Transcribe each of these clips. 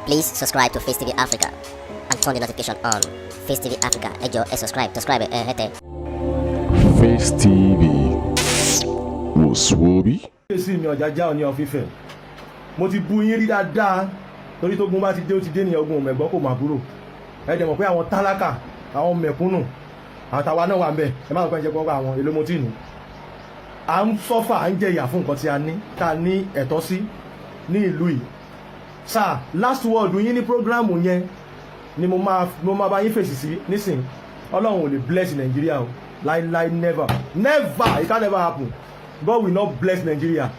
Please subscribe to Face TV Africa and turn the notification on. Face TV Africa, ẹ jọ̀ọ́ subscribe hete. Face TV Woswobi. Èsì mi Ọ̀jájá Ọọ̀ni of Ifẹ̀. Mo ti bu yín rí dáadáa torí tó gun bá ti dé ó ti dé ní ogun mẹ̀gbọ́n kò máa búrò. Ẹ dẹ̀ mọ̀ pé àwọn tálákà, àwọn mẹ̀kúnnù, àtàwa náà wà ń bẹ̀. Ẹ má lọ pẹ́ jẹ́ pé àwọn èlò mo tì ní. À ń sọ́fà, à ń jẹ ìyà fún nǹkan tí a ní, tá a ní ẹ̀tọ́ sí ní ìlú yìí. Sir, last word yín ní prógráàmù yẹn ni mo máa bá yín fèsì sí nísìn. Ọlọ́run ò lè bless Nigeria o. Láíláí never. Never! It can never happen. God will not bless Nigeria.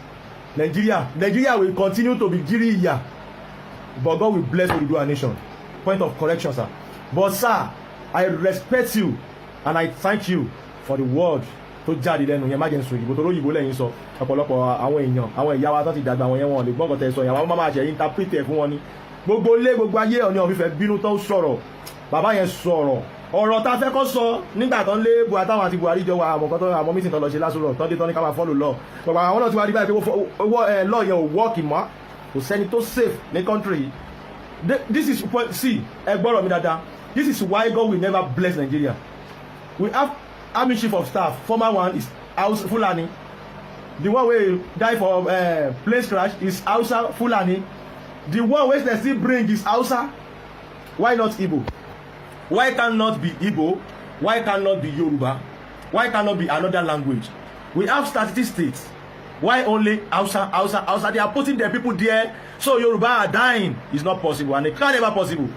Nigeria will continue to be giri ìyà. But God will bless Oduduwa nation. Point of correction, sir. But sir, I respect you and I thank you for the word tó jáde lẹ́nu yẹn. Má jẹ́ n sọ òyìnbó tó lóyìnbó lẹ́yìn sọ. Ọ̀pọ̀lọpọ̀ àwọn èèyàn, àwọn ìyá wa tó ti dàgbà àwọn yẹn wọn lè gbọ́n kọ́tẹ́ sọ yẹn. Àwọn máa ṣe interpret ẹ̀ fún wọn ni. Gbogbo ilé gbogbo ayé Ọọ̀ni of Ifẹ̀ bínú tó sọ̀rọ̀. Bàbá yẹn sọ̀rọ̀. Ọ̀rọ̀ tá fẹ́ kó sọ nígbà tán lé Buhari táwọn àti Buhari jọ wà àmọ́ kan tó àmọ́ mítìn tó lọ ṣe lásòrò tán dé tán ní ká máa follow law. Gbogbo àwọn náà ti wá rí báyìí pé owó law yẹn ò work mọ́. Kò sẹ́ni tó safe ní country. This is see ẹ gbọ́rọ̀ mi dáadáa. This is why God will never bless Nigeria. We have army chief of staff. Former one is Hausa Fulani. The one wey die for plane crash is Hausa Fulani. The one wey they still bring is Hausa. Why not Igbo? Why cannot be Igbo? Why cannot be Yoruba? Why cannot be another language? We have 30 states. Why only Hausa? They are putting their people there, so Yoruba are dying. It's not possible, and it can never possible.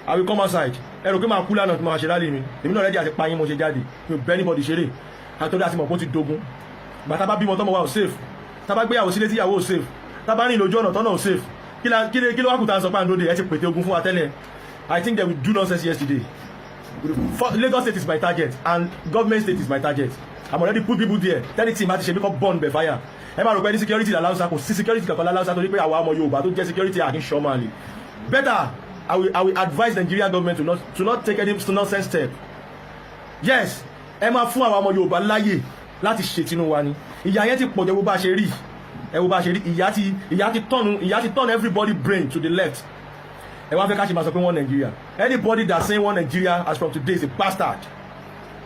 I will come outside. Ẹ̀rọ pé máa kú lánàá tí mo máa ṣe lálẹ́ mi. Èmi náà rẹ́dí àti payín mo ṣe jáde. Mi ò bẹ́ anybody ṣeré. Àtọ́jú àti mọ̀ kó ti dogun. Bàtà bá bímọ tọ́mọ wa ò safe. Tá bá gbéyàwó sílé tíyàwó ò safe. Tá bá rìn lójú ọ̀nà tọ́nà ò safe. Kí ló wá kù tá à ń sọ pé à ń dóde ẹ ti pète ogun fún wa tẹ́lẹ̀. I think they will do nonsense yesterday. Lagos state is my target and government state is my target. I'm already put people there. Tell the team àti ṣe bí kò burn bẹ̀ fire. Ẹ máa rò pé ní security làlàúsá kò sí security kankan làlàúsá torí pé àwa ọmọ Yorùbá tó jẹ́ security àkín ṣọ́mọ́lì. Better I will advise Nigerian government to not take any nonsense step. Yes, ẹ máa fún àwa ọmọ Yorùbá láyè láti ṣètìnú wa ni. Ìyà yẹn ti pọ̀ jẹ́ wo bá ṣe rí. Ẹ wo bá ṣe rí ìyà ti turn everybody brain to the left. Ẹ wá fẹ́ ká ṣe máa sọ pé one Nigeria. Anybody that say one Nigeria as from today is a bastard.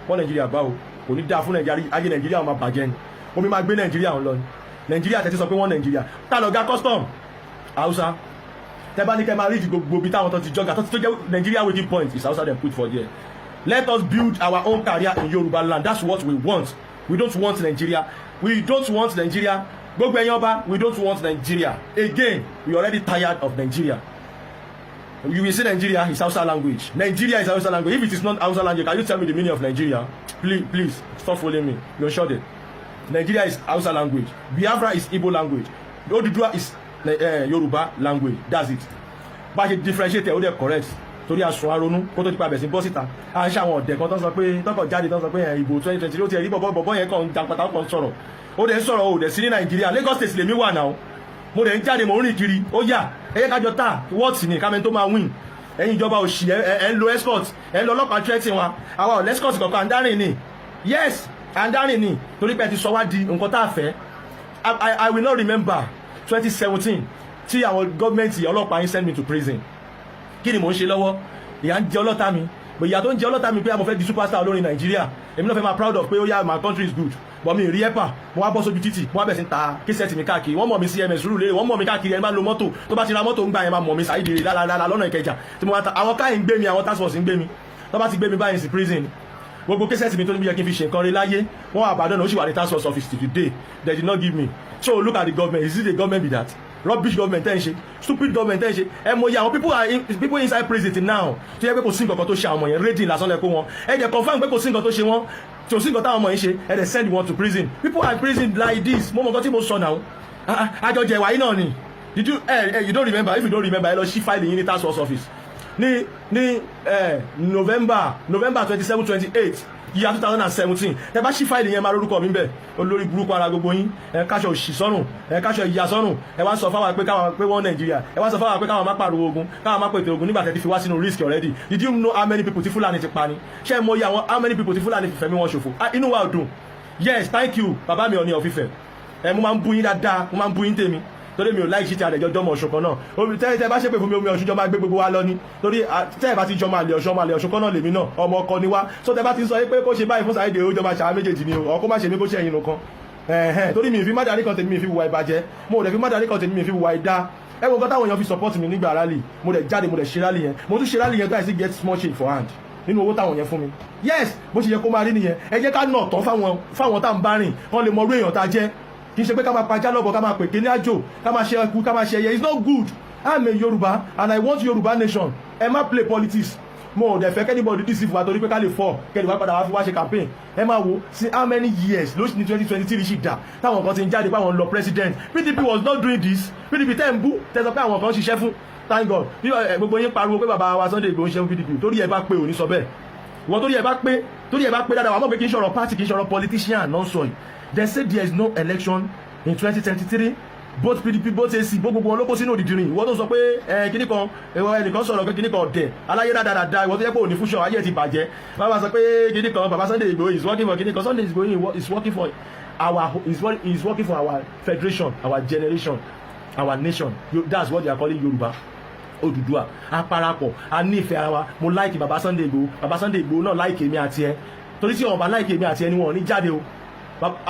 One Nigeria báwo kò ní dáa fún Nigeria ayé Nigeria máa bàjẹ́ ni. Omi máa gbé Nigeria ọ̀hún lọ ni. Nigeria tẹ́tí sọ pé one Nigeria. Ta lọ̀gá custom Hausa. Tẹ́ bá ní kẹ́ máa rí ju gbogbo bí táwọn tó ti jọgà tó ti tó jẹ́ Nigeria waiting point is Hausa dem put for there. Let us build our own career in Yoruba land. That's what we want. We don't want Nigeria. We don't want Nigeria. Gbogbo ẹ̀yin ọba, we don't want Nigeria. Again, we already tired of Nigeria. You will say Nigeria is Hausa language. Nigeria is Hausa language. If it is not Hausa language, can you tell me the meaning of Nigeria? Please, stop following me. You're sure that Nigeria is Hausa language. Biafra is Igbo language. Oduduwa is Yoruba language. That's it. But it differentiate ó dẹ̀ correct. Torí aṣọ aronú kó tó ti pa bẹ̀ sí bọ́ síta. À ń ṣe àwọn ọ̀dẹ̀ kan tó ń sọ pé tọkọ̀ jáde tó ń sọ pé ìbò 2020 ó ti rí bọ̀bọ̀ yẹn kàn jàǹpátá kan sọ̀rọ̀. Ó dẹ̀ ń sọ̀rọ̀ ó dẹ̀ sí ní Nàìjíríà. Lagos state lèmi wà náà. Mo dẹ̀ ń jáde mo ń rìn kiri. Ó yà ẹ̀yẹ́ kájọ tá wọ́ọ̀tì ní kámẹ́ tó máa win. Ẹ̀yin ìjọba òṣì ẹ̀ ń lo escort ẹ̀ ń lo ọlọ́pàá threatening wa. Àwa ò escort kankan àndárìn ni. Yes, àndárìn ni. Torí pé ẹ ti sọ wá di nǹkan tá a fẹ́. I will not remember 2017 tí àwọn gọ́ọ̀mẹ̀ntì ọlọ́pàá yín send me to prison. Kí ni mò ń ṣe lọ́wọ́? Ìyà ń jẹ ọlọ́ta mi. Ìyà tó ń jẹ ọlọ́ta mi pé mo fẹ́ di superstar olórin Nàìjíríà. Èmi náà fẹ́ máa proud of pé ó yá my country is good. But mi rí ẹ̀pà mo wá bọ́ sójú títì mo wá bẹ̀ sí ta késẹ̀tì mi káàkiri wọ́n mọ̀ mi sí ms rúlé wọ́n mọ̀ mi káàkiri ẹni bá lo mọ́tò tó bá ti ra mọ́tò ń gbà yẹn máa mọ̀ mi Saheed lálálálá lọ́nà Ìkẹjà tí mo wá ta àwọn káyìn ń gbé mi àwọn task force ń gbé mi tó bá ti gbé mi báyìí sí prison gbogbo késẹ̀tì mi tó ní bí yẹ kí n fi ṣe nǹkan rí láyé wọ́n àbádọ́nà ó sì wà ní task force office till today they did not give me. So look at the government. Is it the government be that? Rubbish government tẹ́ ń ṣe, stupid government tẹ́ ń ṣe. Ẹ mọ iye àwọn people inside prison now tó yẹ pé kò sí nǹkan tó ṣe àwọn ọmọ yẹn rédíò lásán lẹ́kọ́ wọn. Ẹ jẹ́ confirm pé kò sí nǹkan tó ṣe wọn tí ò sí nǹkan táwọn ọmọ yẹn ṣe ẹ dẹ̀ send wọn to prison. People are in prison like this. Mo mọ nǹkan tí mo sọ náà. Àjọjẹ ìwà yìí náà ni. Did you you don't remember? If you don't remember ẹ lọ ṣí file yìí ní task force office. Ní November 27, 28 year 2017 ẹ bá ṣí fáìlì yẹn máa lórúkọ mi bẹ olórí burúkú ara gbogbo yín ẹ káṣọ òṣì sọ́rùn ẹ káṣọ ìyà sọ́rùn ẹ wá sọ fáwọn pé wọ́n Nàìjíríà ẹ wá sọ fáwọn pé káwọn má pariwo ogun káwọn má pètè ogun nígbà tẹ́ ti fi wá sínú risk already. Did you know how many people tí Fúlàní ti pa ni? Ṣé ẹ mọ iye àwọn how many people tí Fúlàní fi fẹ̀mí wọn ṣòfò? Inú wa ò dùn. Yes, thank you bàbá mi Ọọ̀ni of Ifẹ̀. Mo máa ń bú yín dáadáa mo máa ń bú yín tèmi torí mi ò láì ṣíṣe àdẹjọ́ jọmọ Ọ̀ṣun kan náà omi tẹ́ bá ṣe pé fún mi omi Ọ̀ṣun jọ máa gbé gbogbo wa lọ ni torí tẹ́ ẹ̀ bá ti jọ máa lè Ọ̀ṣun kan náà lèmi náà ọmọ ọkọ ni wá so tẹ́ bá ti sọ pé kó ṣe báyìí fún Saheed ó jọ máa ṣàá méjèèjì ni o kó má ṣe mí kó ṣe ẹ̀yin nìkan torí mi ì fi má darí kan tèmi mi fi wùwà ìbàjẹ́ mo ò dẹ̀ fi má darí kan tèmi mi fi wùwà ìdá ẹ wo nǹkan táwọn èèyàn fi support mi nígbà rally mo dẹ̀ jáde mo dẹ̀ ṣe rally yẹn mo tún ṣe rally yẹn guys get small change for hand nínú owó táwọn yẹn fún mi yes bó ṣe yẹ kó máa rí nìyẹn ẹ jẹ́ ká nà tán fáwọn tá à ń bá rìn kán lè mọ orú èèyàn tá a jẹ́ kì í ṣe pé ká máa pajá lọ́bọ̀ ká máa pè kí ní àjò ká máa ṣe ẹkú ká máa ṣe ẹyẹ it's not good I'm a Yorùbá and I want Yorùbá nation ẹ má play politics mo ò dẹ̀ fẹ́ kẹ́nìbọ̀dì deceive wa torí pé ká lè fọ́ kẹ́nì wá padà wá fi wá ṣe campaign ẹ máa wo see how many years ló ní 2023 ṣì dà táwọn kan ti ń jáde pé àwọn lọ president PDP was not doing this PDP tẹ́ ń bú tẹ́ sọ pé àwọn kan ṣiṣẹ́ fún thank God bí gbogbo yín pariwo pé bàbá wa Sunday Igboho ń ṣe fún PDP torí ẹ bá pé òní sọ bẹ́ẹ̀ ìwọ torí ẹ bá pé dáadáa wà mọ̀ pé kì í ṣọ̀rọ̀ party kì í ṣọ̀rọ̀ politician náà sọ yìí they say there is no election in 2023 both PDP both AC gbogbo wọn ló kó sínú òdìdìrín ìwọ tó sọ pé kíní kan ẹnìkan sọ̀rọ̀ pé kíní kan ọ̀dẹ̀ aláyé dáadáa ìwọ tó jẹ́ pé òní fúnṣọ ayé ti bàjẹ́ bàbá sọ pé kíní kan bàbá Sunday Igboho is working for kíní kan Sunday Igboho is working for is working for our federation our generation our nation that's what they are calling Yorùbá Odùduwà aparapọ̀ a nífẹ̀ẹ́ ara wa mo láìkì bàbá Sunday Igboho náà láìkì èmi àti ẹ torí tí ọba láìkì èmi àti ẹ ni wọn ò ní jáde o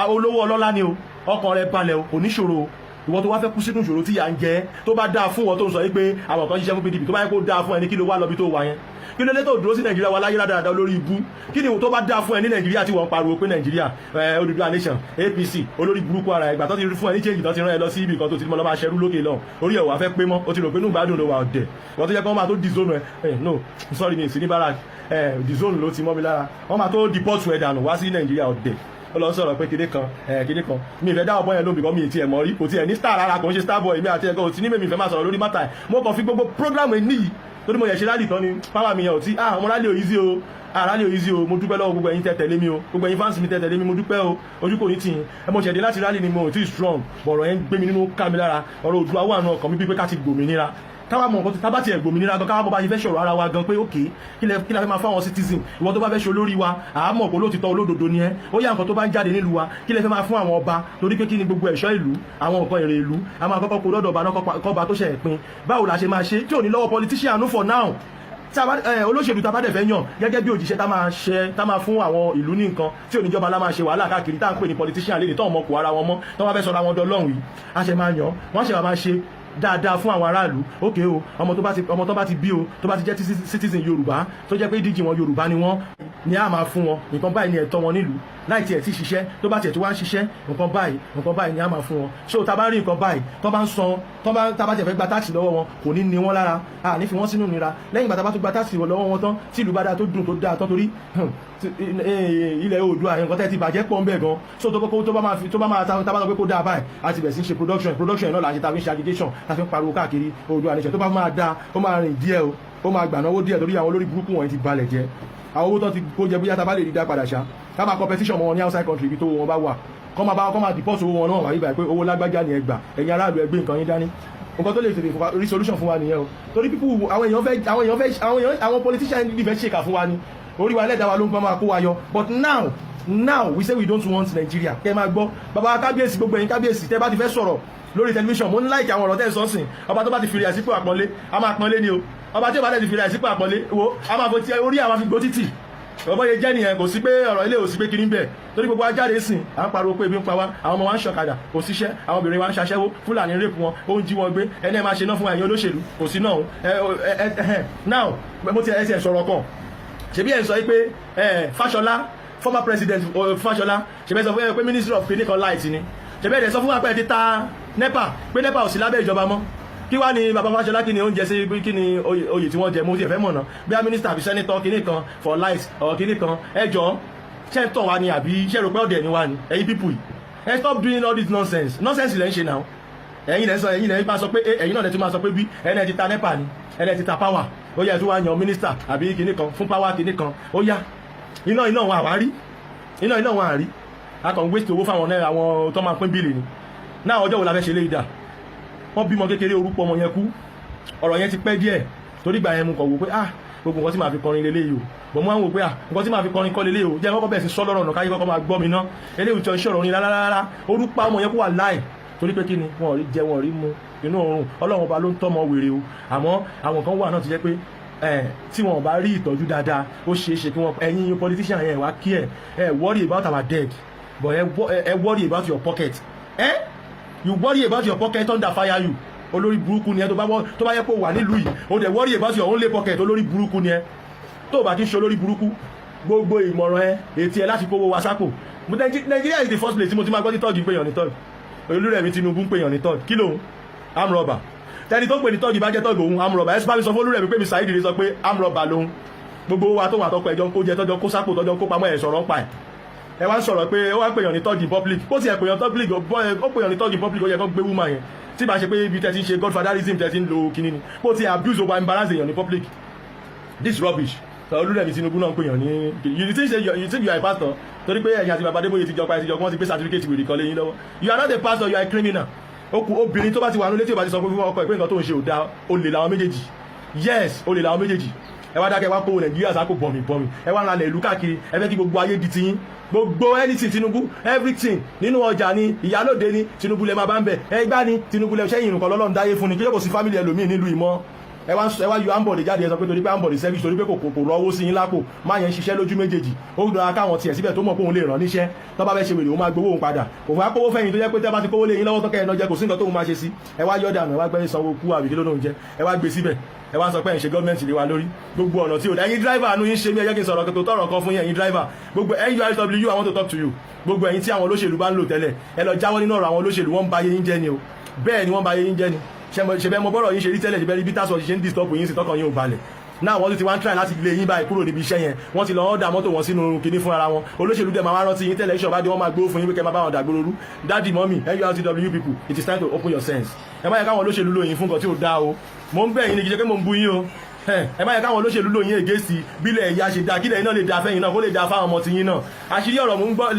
olówó ọlọ́lá ni o ọkàn rẹ balẹ̀ o kò ní ṣòro o ìwọ tó wá fẹ́ kú sínú ìṣòro tí yà ń jẹ tó bá dáa fún wọn tó ń sọ wípé àwọn kan ṣiṣẹ́ fún PDP tó bá yẹ kó dáa fún ẹni kí ló wá lọ bí tó wà yẹn kí ló lé tó dúró sí Nàìjíríà wa láyé dáadáa lórí ibú kí ni tó bá dáa fún ẹ ní Nàìjíríà tí wọ́n pariwo pé Nàìjíríà Odùduwà nation APC olórí burúkú ara ìgbà tó ti rí fún ẹ ní change tó ti rán ẹ lọ sí ibì kan tó ti mọ lọ máa ṣerú lókè lọ orí ẹ̀ wà fẹ́ pé mọ́ o ti rò pé inú gbádùn ló wà ọ̀dẹ̀ wọ́n tó jẹ́ pé wọ́n máa tó dizone ẹ no sorry mi sí ní barak dizone ló ti mọ́ mi lára wọ́n máa tó deport ẹ dànù wá sí Nàìjíríà ọ̀dẹ̀ ó lọ sọ̀rọ̀ pé kíní kan mi ìfẹ́ dáwọ́ bọ́yẹn lóhùn bìkan mi ì tiẹ̀ mọ́ rí kò tiẹ̀ ní star rárá kò ń ṣe star boy mi àti ẹ̀kọ́ ò tí ní mèmí ìfẹ́ máa sọ̀rọ̀ lórí mátà ẹ̀ mo kàn fi gbogbo program ẹ̀ níyì torí mo yẹ̀ ṣe rally tán ni power mi yẹn ò tí ọmọ rally ò easy o rally ò easy o mo dúpẹ́ lọ́wọ́ gbogbo ẹ̀yin tẹ́ tẹ̀lé mi o gbogbo ẹ̀yin fans mi tẹ́ tẹ̀lé mi mo dúpẹ́ o ojú kò ní tì yín mo ṣẹ̀dé láti rally ni mo ò tí strong bọ̀rọ̀ yẹn gbé mi nínú ká mi lára ọ̀rọ̀ Oòduà wà nù ọkàn mi bí pé ká ti gbòmìnira káwá mọ̀ nǹkan tábà tiẹ̀ gbòmìnira gan káwá bọ́ bá ṣe fẹ́ ṣọ̀rọ̀ ara wa gan pé òkè kí la fẹ́ máa fáwọn citizen ìwọ tó bá fẹ́ ṣe olórí wa àámọ̀ kó lóòtítọ́ olódodo ni ẹ́ ó yá nǹkan tó bá ń jáde nílùú wa kí la fẹ́ máa fún àwọn ọba torí pé kí ni gbogbo ẹ̀ṣọ́ ìlú àwọn nǹkan èrè ìlú a máa kọ́kọ́ kó lọ́dọ̀ ọba náà kọ́ba tó ṣe ẹ̀pin báwo la ṣe máa ṣe tí ò ní lọ́wọ́ politician for now olóṣèlú tá a bá dẹ̀ fẹ́ yàn gẹ́gẹ́ bí òjíṣẹ́ tá máa fún àwọn ìlú ní nǹkan tí oníjọba lá máa ṣe wàhálà káàkiri tá à ń pè ní politician lè tó ọmọ kò ara wọn mọ́ tó wọ́n fẹ́ sọ ara wọn dọ́lọ́hùn yìí a ṣe máa yàn wọ́n ṣe máa ṣe dáadáa fún àwọn aráàlú ókè o ọmọ tó bá ti bí o tó bá ti jẹ́ citizen Yorùbá tó jẹ́ pé díjì wọn Yorùbá ni wọ́n ni a máa fún wọn nǹkan báyìí ni ẹ̀tọ́ wọn nílùú láì tiẹ̀ tí ṣiṣẹ́ tó bá tiẹ̀ tó wá ń ṣiṣẹ́ nǹkan báyìí ni a máa fún wọn ṣé o ta bá rí nǹkan báyìí tó bá ń san tá bá tiẹ̀ fẹ́ gba táàsì lọ́wọ́ wọn kò ní ní wọn lára a ní fi wọ́n sínú nira lẹ́yìn ìgbà tá bá tún gba táàsì lọ́wọ́ wọn tán tí ìlú bá dáa tó dùn tó dáa tán torí ilẹ̀ Oòduà nǹkan tẹ́ ti bàjẹ́ pọ̀ ń bẹ̀ gan so tó bá máa tá bá sọ pé kó dáa báyìí a ti bẹ̀ sí ṣe production náà là ń ṣe tàbí ṣe aggregation tá fi ń pariwo káàkiri Oòduà nation tó bá máa dáa ó máa rìn díẹ̀ o ó máa gbà náwó díẹ̀ torí àwọn olórí burúkú wọn ti balẹ̀ jẹ́ àwọn owó tó ti kó jẹ bóyá tá bá lè rí dá padà ṣá ká máa competition mọ́ wọn ní outside country ibi tó wọn bá wà kọ́ máa deport owó wọn náà wà yíba pé owó lágbájá ni ẹ gbà ẹ̀yin aráàlú ẹ gbé nǹkan yín dání nǹkan tó lè tètè rí solution fún wa nìyẹn o torí people àwọn politician ní fẹ́ ṣèkà fún wa ni orí wa ẹlẹ́dàá wa ló ń gbọ́n máa kó wa yọ but now we say we don't want Nigeria kẹ́ máa gbọ́ bàbá kábíyèsí gbogbo ẹ̀yin kábíyèsí tẹ́ bá ti fẹ́ sọ̀rọ̀ lórí tẹlifíṣàn mo ń láìkì àwọn ọ̀rọ̀ tẹ́ sọ́sìn ọba tó bá ti fìrì àsìkò àpọ́nlé a máa pọ́nlé ni o ọba tí ó bá tẹ̀ ti fìrì àsìkò àpọ́nlé wo a máa fò tí orí àwọn afigbó títì ọ̀bọ̀ yẹ jẹ́ nìyẹn kò sí pé ọ̀rọ̀ ilé ò sí pé kiri ń bẹ̀ torí gbogbo ajáde sìn à ń pariwo pé ebi ń pa wá àwọn ọmọ wa ń ṣọ̀kadà kò síṣẹ́ àwọn obìnrin wa ń ṣaṣẹ́wó Fúlàní ń rèpù wọn ó ń jí wọn gbé ẹni ẹ máa ṣe náà fún ẹ̀yin olóṣèlú kò sí náà now mo ti ẹ̀ sọ̀rọ̀ kan ṣebí ẹ̀ ń sọ pé Fáṣọlá former president Fáṣọlá ṣebí ẹ̀ sọ fún pé ministry of clinical light ni ṣebí ẹ̀ sọ fún wa pé ẹ ti ta NEPA pé NEPA ò sí lábẹ́ ìjọba mọ́ kí wá ní bàbá Fáṣọlá kí ni oúnjẹ sí kí ni oyè tí wọ́n jẹ mo ti ẹ̀fẹ́ mọ̀nà bí a minister àbí senator kìíní kan for light or kìíní kan ẹjọ́ ṣe ń tọ̀ wá ni àbí ṣe rò pé ọ̀dẹ̀ ni wá ni ẹ̀yin people yìí stop doing all this nonsense lẹ́ ń ṣe náà ẹ̀yin lẹ́ máa sọ pé ẹ̀yin náà lẹ́ tún máa sọ pé bí ẹ̀yin ti ta NEPA ni ẹ̀yin ti ta power ó yẹ tó wá yan minister àbí kìíní kan fún power kìíní kan ó yá iná wọn àwárí iná wọn àrí a kàn waste owó fáwọn àwọn tó máa pín bíìlì ni náà ọjọ́ wo la fẹ́ ṣe léyìí dà wọ́n bímọ kékeré orúkọ ọmọ yẹn kú ọ̀rọ̀ yẹn ti pẹ́ díẹ̀ torí gbà yẹn mo kọ̀ wò pé gbogbo nǹkan tí màá fi kọrin lélẹ́yìí o bọ̀ mo á wò pé nǹkan tí màá fi kọrin kọ́ lélẹ́yìí o jẹ́ kọ́kọ́ bẹ̀rẹ̀ sí sọ́ lọ́rọ̀ ọ̀nà káyé kọ́kọ́ máa gbọ́ mi ná eléyìí tí ó ń ṣọ̀rọ̀ ní rárá orúkọ ọmọ yẹn kó wà láì torí pé kí ni wọn ò rí jẹ wọn ò rí mu inú oorun ọlọ́run ọba ló ń tọ́mọ wèrè o àmọ́ àwọn kan wà náà ti jẹ́ pé tí wọn bá rí ìtọ́jú dáadáa ó ṣeé ṣe kí wọn ẹ̀yin politician yẹn wá kí ẹ worry about our dead but ẹ worry about your pocket you worry about your pocket under fire you olórí burúkú ni ẹ tó bá yẹ kó wà nílùú yìí o dẹ̀ worry about your only pocket olórí burúkú ni ẹ tó bá ti ṣe olórí burúkú gbogbo ìmọ̀ràn ètí ẹ láti kówó wa sápò Nigeria is the first place tí mo ti máa gbọ́ ní tọ́ọ̀gì ń pèyàn ní tọ́ọ̀gì Olúrẹ̀mí Tinubu ń pèyàn ní tọ́ọ̀gì kí lòun amrọ̀bà tẹni tó pè ní tọ́ọ̀gì bá jẹ́ tọ́ọ̀gì òun amrọ̀bà ẹ sì bá mi sọ fún Olúrẹ̀mí pé mi Saheed sọ pé amrọ̀bà lòun gbogbo wa tó wà tọkọ ẹjọ́ kó jẹ tọ́jọ́ kó sápò tọ́jọ́ kó pamọ́ ẹ̀ sọ̀rọ̀ ń pa ẹ̀ ẹ wá ń sọ̀rọ̀ pé ó wá pèyàn ní tọ́ọ̀gì public kó tiẹ̀ pèyàn public ó pèyàn ní tọ́ọ̀gì public ó yẹ kó gbé woman yẹn tí bá ṣe pé ibi tẹ́ ti ń ṣe godfatherism tẹ́ ti ń lo kinní ni kó ti abuse over embarrass èèyàn ní public this rubbish Olúrẹ̀mí Tinubu náà ń pèyàn ní you think you are a pastor torí pé ẹ̀yin àti bàbá Adébóyè ti jọpa ẹ̀sìn jọ wọ́n ti gbé certificate wèrè kan lẹ́yìn lọ́wọ́ you are not a pastor you are a criminal obìnrin tó bá ti wà nílé tí ò bá ti sọ pé fún ọkọ ìpé nǹkan tó ń ṣe ò dáa olè làwọn méjèèjì yes olè làwọn méjèèjì ẹ wá dákẹ́ wá kówó Nàìjíríà sáko bọ̀mì ẹ wá ń ralẹ̀ ìlú káàkiri ẹ fẹ́ kí gbogbo ayé di tiyín gbogbo anything Tinubu everything nínú ọjà ni ìyálòde ni Tinubu lẹ máa bá ń bẹ ẹgbá ni Tinubu lẹ ṣẹ́yìn ìrùkọ lọ́lọ́run dáyé fún ni kí yóò kò sí family ẹlòmíì nílùú ìmọ̀ ẹ wá yọ ambọ̀dé jáde ẹ sọ pé torí pé ambọ̀dé service torí pé kò rọwọ́ sí yín lápò má yẹn ṣiṣẹ́ lójú méjèèjì ó dọ̀ra káwọn tiẹ̀ síbẹ̀ tó mọ̀ pé òun lè ràn níṣẹ́ tó bá fẹ́ ṣe wèrè òun máa gbowó òun padà kò fún akówó fẹ́yìn tó jẹ́ pé tẹ́ bá ti kówó lé yín lọ́wọ́ tọ́kẹ́ ẹ̀ náà jẹ́ kò sí nǹkan tóun máa ṣe sí ẹ wá yọ dànù ẹ wá gbẹ́ sanwó kú àbíkí lónìí jẹ ẹ wá gbé síbẹ̀ ẹ wá sọ pé ẹ̀yin ṣe gọ́ọ̀mẹ̀ntì lé wa lórí gbogbo ọ̀nà tí ò dá ẹ̀yin driver àánú yín ṣe mí ẹ jẹ́ kí n sọ̀rọ̀ tó tọ̀rọ̀ kan fún yín ẹ̀yin driver gbogbo NURTW I want to talk to you gbogbo ẹ̀yin tí àwọn olóṣèlú bá ń lò tẹ́lẹ̀ ẹ lọ jáwọ́ nínú ọ̀rọ̀ àwọn olóṣèlú wọ́n ń ba ayé yín jẹ́ ni o bẹ́ẹ̀ ni wọ́n ba ayé yín jẹ́ ni ṣe bẹ́ẹ̀ mo bọ́rọ̀ yín ṣe rí tẹ́lẹ̀ ṣe bẹ́ẹ̀ rí bí tásọ̀ ṣe ń disturb yín sí tọkàn yín ò balẹ̀ náà wọ́n ti wá ń try láti lé yín báyìí kúrò níbi iṣẹ́ yẹn wọ́n ti lọ ọ́dà mọ́tò wọn sínú kinní fún ara wọn olóṣèlú dẹ̀ máa wá rántí yín tẹ́lẹ̀ iṣẹ́ ọ̀bá dé wọ́n máa gbówó fún yín pé kẹ́ máa bá wọn dàgbòrò rú dáàdì mọ́mì NURTW people it is time to open your sense ẹ má yẹ káwọn olóṣèlú lóyìn fún nǹkan tí ò dáa o mò ń bẹ̀ yín ni kì í ṣe pé mò ń bú yín o ẹ má yẹ káwọn olóṣèlú lóyìn ègé sí bílẹ̀ ẹ̀yà ṣe dáa kílẹ̀ iná lè dáa fẹ́yìn náà kó lè dáa fáwọn ọmọ tiyín náà àṣírí ọ̀rọ̀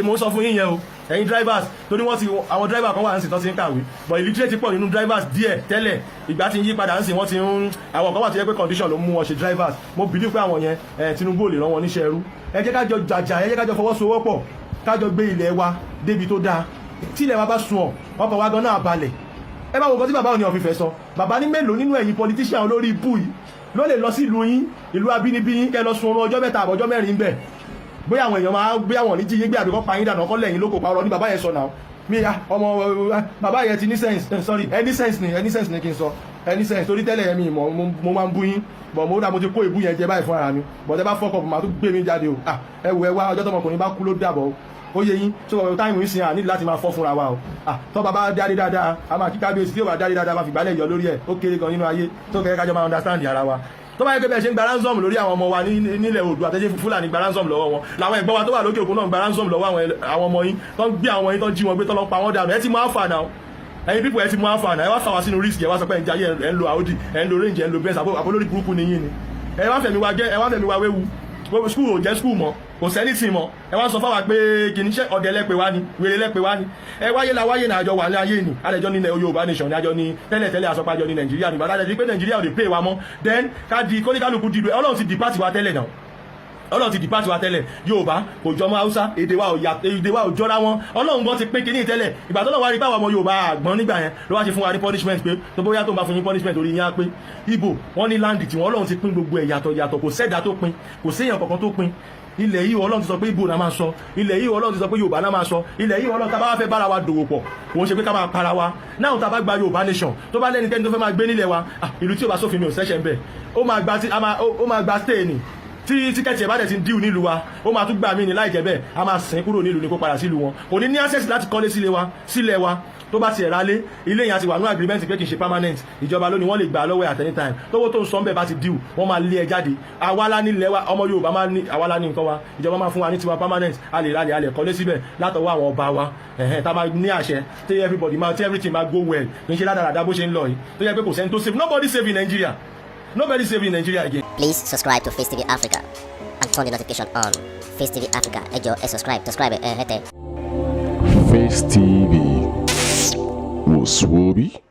mò ń sọ fún yín yẹn o ẹ̀yin drivers torí wọ́n ti àwọn driver kan wà ń sìn tán ti ń kàwé but illiterate pọ̀ nínú drivers díẹ̀ tẹ́lẹ̀ ìgbà tí ń yí padà ń sìn wọ́n ti ń àwọn kan wà tó yẹ pé condition ló mú wọn ṣe drivers mo believe pé àwọn yẹn Tinubu ò lè rán wọn níṣẹ́ ẹrú ẹ jẹ́ kájọ jàjà ẹ jẹ́ kájọ fọwọ́sowọ́pọ̀ kájọ gbé ilẹ̀ wa débi tó dáa tí ilẹ̀ wa bá sun ọ̀ ọkọ̀ wa gan náà balẹ̀ ẹ bá wo nǹkan tí bàbá òní ọ̀fìfẹ́ sọ bàbá ní mélòó nínú ẹ̀yin politician olórí ibú yìí ló lè lọ sí ìlú yín ìlú abínibí yín kẹ́ lọ sun ọrùn ọjọ́ mẹ́ta àbọ̀jọ́ mẹ́rin bẹ́ẹ̀ bóyá àwọn èèyàn máa gbé àwọn oníjì yín gbé àbíkọ́ pa yín dànù ọkọ́ lẹ́yìn lóko pa ọ̀rọ̀ ní bàbá yẹn sọ náà mi ọmọ bàbá yẹn ti ní sense sorry any sense ni kí n sọ any sense torí tẹ́lẹ̀ yẹn mi mo máa ń bú yín bọ̀ mo dá mo ti kó ìbú yẹn jẹ báyìí fún ara mi bọ̀ tẹ́ bá fọ́kọ̀ máa tún gbé mi jáde o ẹ wò ẹ wá ọjọ́ tọmọkùnrin bá kú ló dàbọ̀ ó yẹ yín tó táìmù ìsìn à nílùú láti máa fọ́ fúnra wa o tó bàbá dáadé dáadáa a máa kí kábíyèsí tí ó bá dáadé dáadáa máa fi gbálẹ̀ yọ lórí ẹ̀ ó kéré gan nínú ayé tó kẹ́kẹ́ kájọ máa understand ara wa tó bá yẹ pé bẹ́ẹ̀ ṣe ń gba ransom lórí àwọn ọmọ wa nílẹ̀ Oòduà àtẹ́jẹ́ Fúlàní gba ransom lọ́wọ́ wọn làwọn ẹ̀gbọ́n wa tó wà lókè òkun náà gba ransom lọ́wọ́ àwọn ọmọ yín tó ń gbé àwọn ọmọ yín tó ń jí wọn gbé tó lọ pa wọn dànù ẹ ti mú àǹfà náà ẹ̀yin pípọ̀ ẹ ti mú àǹfà náà ẹ wá fà wá sínú risk ẹ wá sọ pé ẹ̀ ń jayé ẹ̀ ń lo Audi ẹ̀ ń lo Range ẹ̀ ń lo Benz àbó lórí burúkú ni yín ni ẹ wá fẹ̀mí wa wéwu skul ò jẹ́ skul mọ́ kò sẹ́ni tì mọ́ ẹ wá sọ fáwa pé kìíní ṣe ọ̀dẹ̀ lẹ́pẹ̀ wá ni wèrè lẹ́pẹ̀ wá ni ẹ wáyé la wáyé náà àjọ wà ní ayé ni àlejò ní Yorùbá nation ní àjọ ní tẹ́lẹ̀ àsọpájọ ní Nàìjíríà nígbà dájọ́ pé Nàìjíríà ò lè pè wá mọ́ then ká di kóníkálukú di Ọlọ́run ti dìpátì wa tẹ́lẹ̀ náà Ọlọ́run ti dìpátì wa tẹ́lẹ̀ Yorùbá kò jọmọ́ Haúsá èdè wa ò jọra wọn Ọlọ́run gan ti pín kíní tẹ́lẹ̀ ìgbà tó náà wá rí báwọn ọmọ Yorùbá àgbọn nígbà yẹn ló wá ṣe fún wa ní punishment pé tó bóyá tó ń bá fún yín punishment orí yín á pé Ìgbò wọn ní láǹdì tí wọn Ọlọ́run ti pín gbogbo ẹ̀ yàtọ̀ kò sẹ́dá tó pín kò séèyàn kankan tó pín ilẹ̀ yìí Ọlọ́run ti sọ pé Ìgbò náà máa sọ ilẹ̀ yìí Ọlọ́run ti sọ pé Yorùbá náà máa sọ ilẹ̀ yìí Ọlọ́run tá bá fẹ́ bára wa dòwò pọ̀ òun ṣe pé ká máa para wa náà tá bá gba Yorùbá nation tó bá lẹ́nikẹ́ni tó fẹ́ máa gbé nílẹ̀ wa ìlú tí ò bá sófin mi ò sẹ́ṣẹ̀ ń bẹ̀ ó máa gba stay ni tí tíkẹ́ẹ̀tì ẹ̀ bá dẹ̀ ti ń díù nílùú wa ó máa tún gbà mí ní láìjẹ́ bẹ́ẹ̀ a máa sìn kúrò nílùú ní kó padà sílùú wọn kò ní ní access láti kọ́lé sílẹ̀ wa tó bá ti ẹ̀rá lé ilé yẹn àti wà ní agreement pé kì í ṣe permanent ìjọba lónìí wọ́n lè gbà lọ́wọ́ at any time tówó tó ń sọ ń bẹ̀ bá ti díù wọ́n máa lé ẹ jáde àwálá nílẹ̀ wa ọmọ Yorùbá máa ní àwálá ní nǹkan wa ìjọba máa fún wa ní tiwa permanent a lè ralẹ̀ a lè kọ́lé síbẹ̀ látọwọ́ àwọn ọba wa tá máa ní àṣẹ tí everybody máa tí everything máa go well kì í ṣe ládàradà bó ṣe ń lọ yìí tó yẹ pé kò sẹ́ni tó save nobody save in Nigeria nobody save in Nigeria again. Please subscribe to Face TV Africa and turn the notification on. Face TV Africa ẹ jọ̀ọ́ ẹ subscribe ẹ hẹ́tẹ̀. Face TV was Swoby.